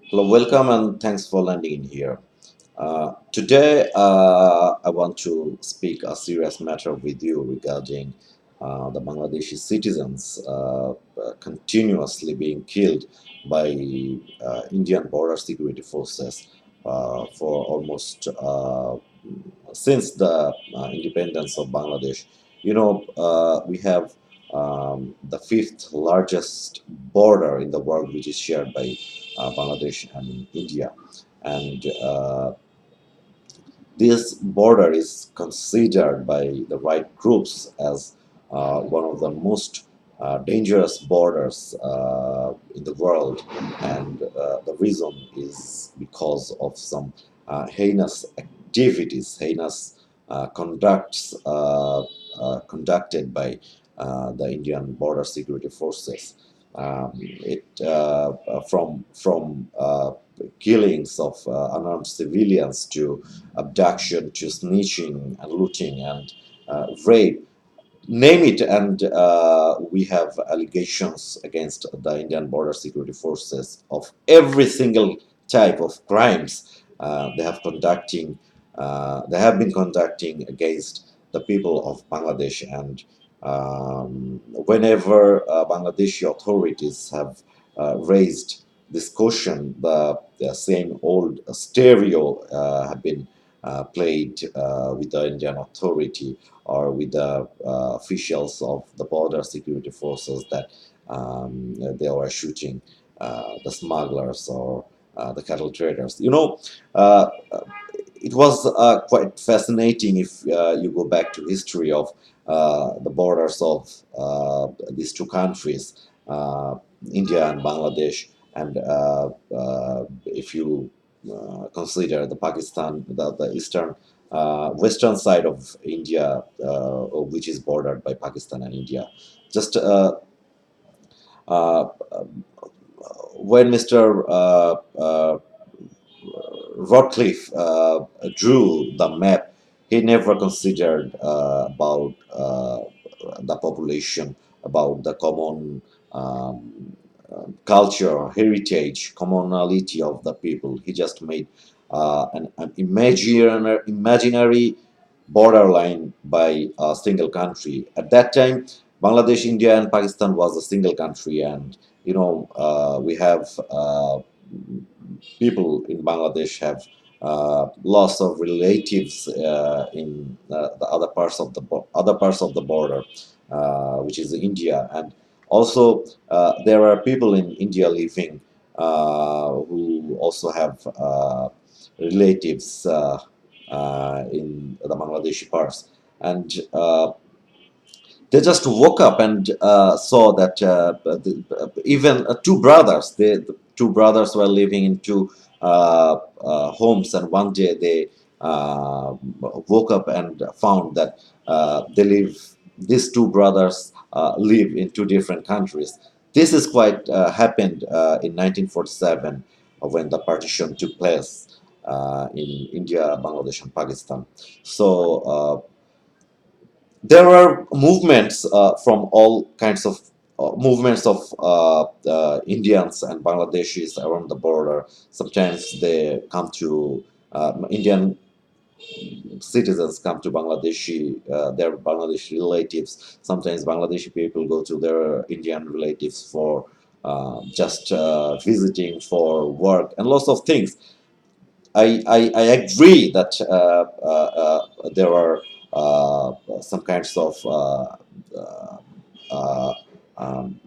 Hello, welcome, and thanks for landing in here. Today, I want to speak a serious matter with you regarding the Bangladeshi citizens continuously being killed by Indian border security forces for almost since the independence of Bangladesh. We have the fifth largest border in the world, which is shared by Bangladesh and India. And this border is considered by the right groups as one of the most dangerous borders in the world, and the reason is because of some heinous activities, heinous conducts conducted by the Indian border security forces. It from killings of unarmed civilians to abduction to snitching and looting and rape, name it, and we have allegations against the Indian border security forces of every single type of crimes they have been conducting against the people of Bangladesh. And whenever Bangladeshi authorities have raised this question, the same old stereo have been played with the Indian authority or with the officials of the border security forces that they were shooting the smugglers or the cattle traders. It was quite fascinating if you go back to history of the borders of these two countries, India and Bangladesh, and if you consider the Pakistan, the eastern western side of India, which is bordered by Pakistan and India. Just uh, when Mr. Rockcliffe drew the map, he never considered about the population, about the common culture, heritage, commonality of the people. He just made an imaginary borderline by a single country. At that time, Bangladesh, India, and Pakistan was a single country, and we have people in Bangladesh have lots of relatives in the other parts of the border, which is India, and also there are people in India living who also have relatives in the Bangladeshi parts, and they just woke up and saw that even the two brothers were living in two homes, and one day they woke up and found that these two brothers live in two different countries. This is quite happened in 1947 when the partition took place in India, Bangladesh, and Pakistan. So there are movements from all kinds of movements of Indians and Bangladeshis around the border. Sometimes they come to Indian citizens come to their Bangladeshi relatives. Sometimes Bangladeshi people go to their Indian relatives for just visiting for work and lots of things. I agree that there are some kinds of uh,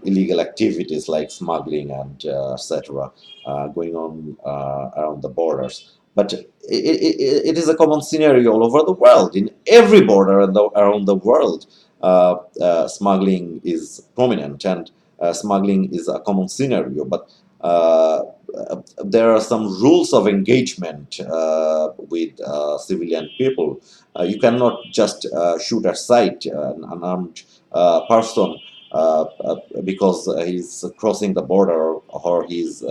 illegal activities like smuggling and etc. Going on around the borders. But it is a common scenario all over the world. In every border around the world, smuggling is prominent, and smuggling is a common scenario. But there are some rules of engagement with civilian people. You cannot just shoot at sight an unarmed person because he's crossing the border or he's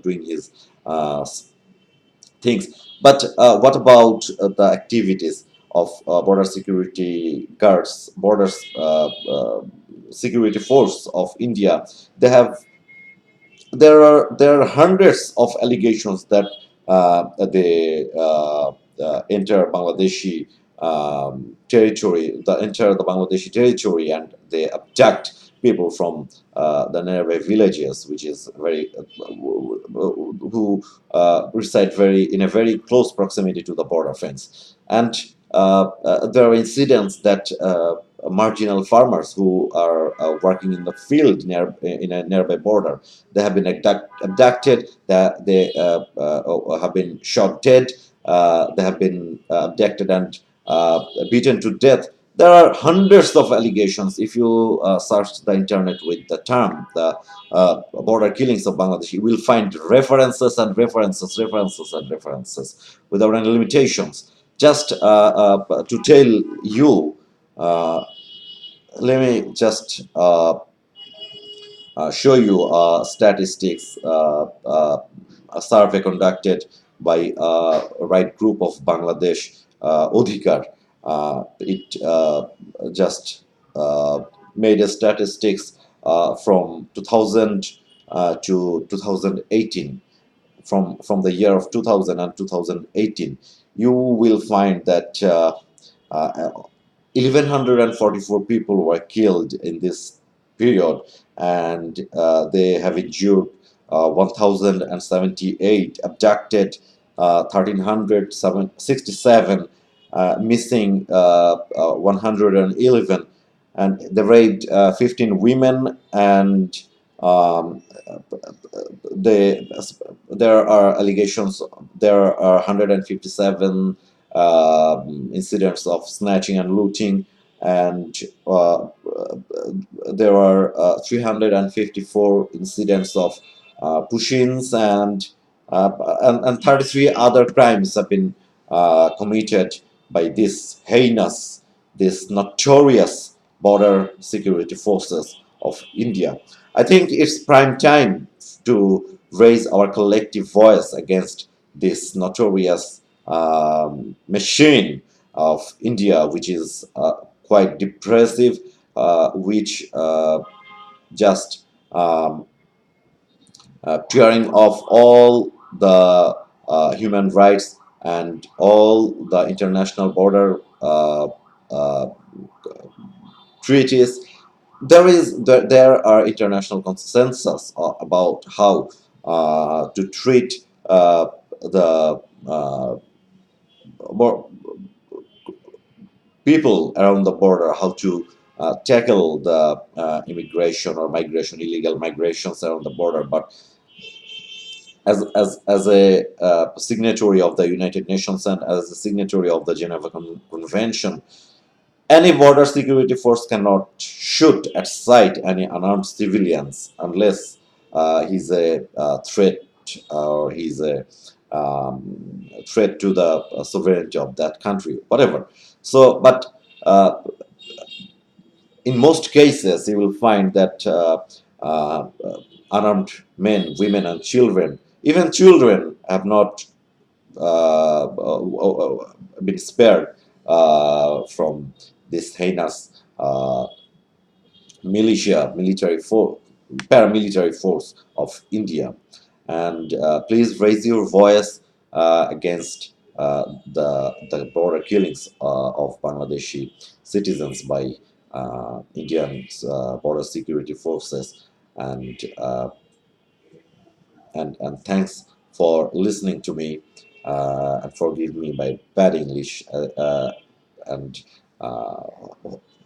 doing his things. But what about the activities of border security guards, security force of India? They have there are hundreds of allegations that they enter Bangladeshi territory, enter the Bangladeshi territory, and they abduct people from the nearby villages, which is very who reside very in a very close proximity to the border fence, and there are incidents that marginal farmers who are working in the field near in a nearby border, they have been abducted, they have been shot dead, they have been abducted and beaten to death. There are hundreds of allegations. If you search the internet with the term the border killings of Bangladesh, you will find references and references, references and references without any limitations. Just to tell you, uh, let me just show you statistics, a survey conducted by a right group of Bangladesh, Odhikar. It just made a statistics from 2000 to 2018, from the year of 2000 and 2018. You will find that uh, 1144 people were killed in this period, and they have injured 1078, abducted 1367, missing 111, and they raped 15 women, and um, they, there are allegations, there are 157 incidents of snatching and looting, and there are 354 incidents of push-ins, and 33 other crimes have been committed by this notorious border security forces of India. I think it's prime time to raise our collective voice against this notorious machine of India, which is quite depressive, which just tearing off all the human rights and all the international border uh, treaties. There are international consensus about how to treat the people around the border, how to tackle the immigration or migration, illegal migrations around the border. But as a signatory of the United Nations and as a signatory of the Geneva Convention, any border security force cannot shoot at sight any unarmed civilians unless he's a threat, or he's a threat to the sovereignty of that country, whatever. So, but in most cases, you will find that unarmed men, women, and children, even children, have not been spared from this heinous paramilitary force of India. And please raise your voice against the border killings of Bangladeshi citizens by Indian border security forces. And and thanks for listening to me, and forgive me my bad English, and uh,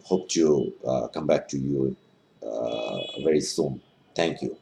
hope to come back to you very soon. Thank you.